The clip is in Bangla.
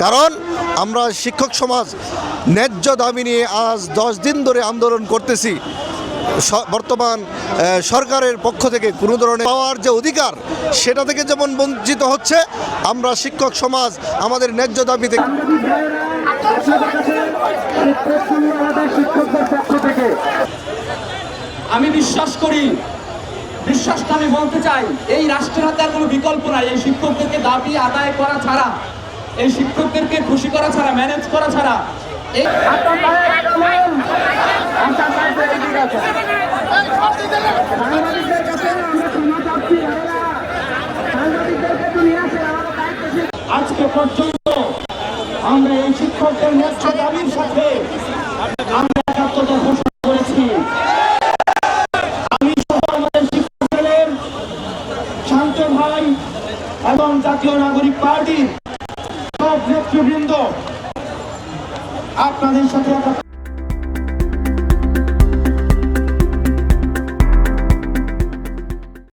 কারণ আমরা শিক্ষক সমাজ ন্যায্য দাবি নিয়ে আজ 10 দিন ধরে আন্দোলন করতেছি। বর্তমান সরকারের পক্ষ থেকে কোনো ধরনের পাওয়ার যে অধিকার সেটা থেকে যেমন বঞ্চিত হচ্ছে, আমরা শিক্ষক সমাজ আমাদের ন্যায্য দাবি থেকে আমি বিশ্বাসটা আমি বলতে চাই, এই রাষ্ট্রের হাতে আর কোনো বিকল্প নাই। এই শিক্ষকদেরকে দাবি আদায় করা ছাড়া, এই শিক্ষকদেরকে খুশি করা ছাড়া, ম্যানেজ করা ছাড়া আজকে পর্যন্ত আমরা এই শিক্ষকদের ন্যায্য দাবির সাথে আমরা একাত্মতা ঘোষণা করেছি। আমি সহ আমাদের শিক্ষকদের শান্ত ভাই এবং জাতীয় নাগরিক পার্টির সব নেতৃবৃন্দ আপনাদের সাথে